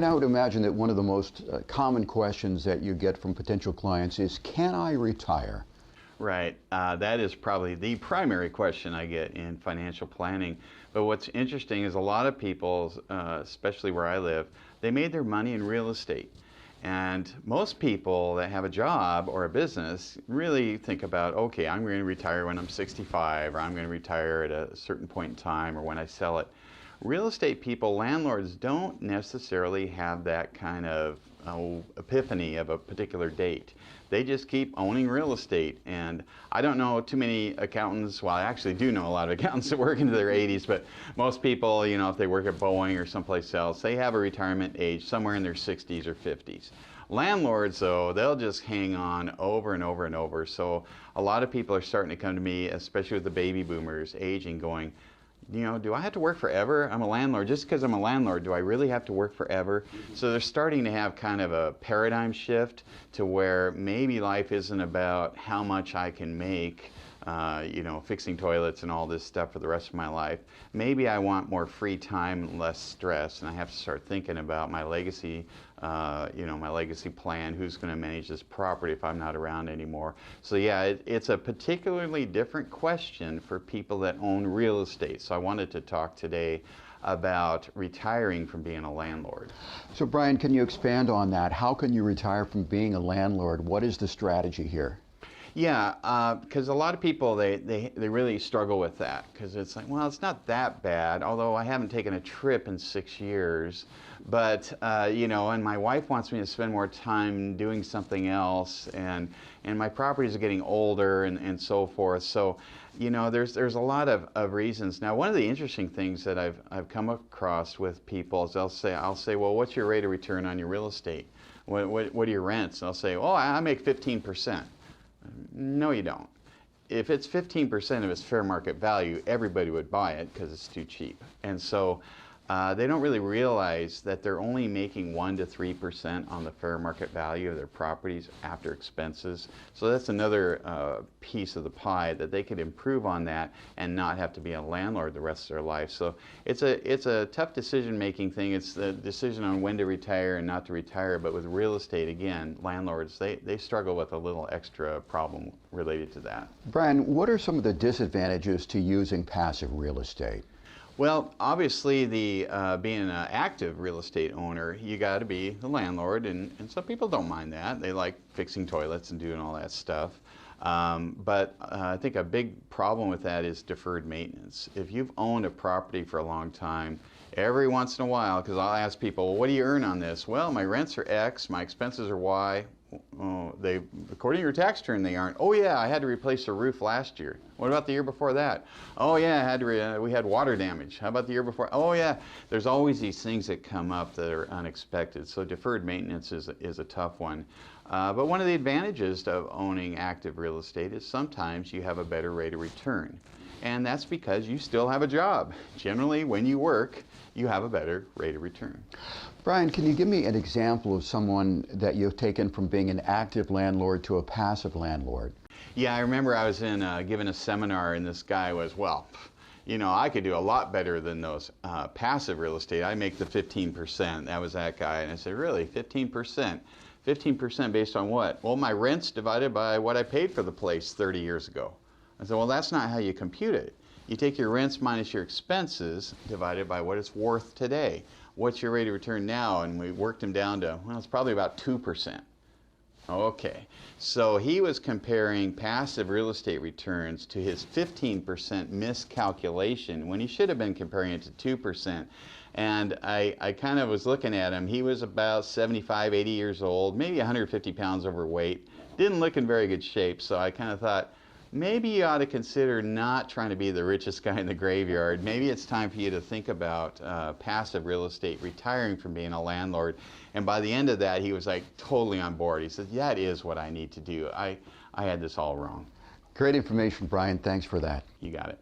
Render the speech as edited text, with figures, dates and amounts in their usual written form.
Brian, I would imagine that one of the most common questions that you get from potential clients is, can I retire? Right. That is probably the primary question I get in financial planning. But what's interesting is a lot of people, especially where I live, they made their money in real estate. And most people that have a job or a business really think about, okay, I'm going to retire when I'm 65, or I'm going to retire at a certain point in time, or when I sell it. Real estate people, landlords, don't necessarily have that kind of epiphany of a particular date. They just keep owning real estate. And I don't know too many accountants, well, I actually do know a lot of accountants that work into their 80s, but most people, you know, if they work at Boeing or someplace else, they have a retirement age somewhere in their 60s or 50s. Landlords, though, they'll just hang on over and over and over. So a lot of people are starting to come to me, especially with the baby boomers aging, going, you know, do I have to work forever? I'm a landlord. Just because I'm a landlord, do I really have to work forever? So they're starting to have kind of a paradigm shift to where maybe life isn't about how much I can make, you know, fixing toilets and all this stuff for the rest of my life. Maybe I want more free time and less stress, and I have to start thinking about my legacy, you know, my legacy plan, who's going to manage this property if I'm not around anymore. So yeah, it's a particularly different question for people that own real estate. So I wanted to talk today about retiring from being a landlord. So Brian, can you expand on that? How can you retire from being a landlord? What is the strategy here? Yeah, because a lot of people, they really struggle with that, because it's like, well, it's not that bad, although I haven't taken a trip in 6 years, but, you know, and my wife wants me to spend more time doing something else, and my properties are getting older and so forth. So, you know, there's a lot of reasons. Now, one of the interesting things that I've come across with people is I'll say, well, what's your rate of return on your real estate? What are your rents? And I'll say, oh, I make 15%. No, you don't. If it's 15% of its fair market value, everybody would buy it because it's too cheap. And so they don't really realize that they're only making 1 to 3% on the fair market value of their properties after expenses. So that's another piece of the pie, that they could improve on that and not have to be a landlord the rest of their life. So it's a tough decision-making thing. It's the decision on when to retire and not to retire. But with real estate, again, landlords, they struggle with a little extra problem related to that. Brian, what are some of the disadvantages to using passive real estate? Well, obviously, being an active real estate owner, you got to be the landlord, and some people don't mind that. They like fixing toilets and doing all that stuff. But I think a big problem with that is deferred maintenance. If you've owned a property for a long time, every once in a while, because I'll ask people, well, what do you earn on this? Well, my rents are X, my expenses are Y. Oh, according to your tax return, they aren't. Oh yeah, I had to replace the roof last year. What about the year before that? Oh yeah, we had water damage. How about the year before? Oh yeah, there's always these things that come up that are unexpected. So deferred maintenance is a tough one. But one of the advantages of owning active real estate is sometimes you have a better rate of return. And that's because you still have a job. Generally, when you work, you have a better rate of return. Brian, can you give me an example of someone that you've taken from being an active landlord to a passive landlord? Yeah, I remember I was giving a seminar, and this guy was, well, you know, I could do a lot better than those passive real estate. I make the 15%. That was that guy. And I said, really, 15%? 15% based on what? Well, my rent's divided by what I paid for the place 30 years ago. I said, well, that's not how you compute it. You take your rents minus your expenses divided by what it's worth today. What's your rate of return now? And we worked him down to, well, it's probably about 2%. Okay, so he was comparing passive real estate returns to his 15% miscalculation when he should have been comparing it to 2%. And I kind of was looking at him. He was about 75, 80 years old, maybe 150 pounds overweight, didn't look in very good shape. So I kind of thought, maybe you ought to consider not trying to be the richest guy in the graveyard. Maybe it's time for you to think about passive real estate, retiring from being a landlord. And by the end of that, he was like totally on board. He said, yeah, it is what I need to do. I had this all wrong. Great information, Brian. Thanks for that. You got it.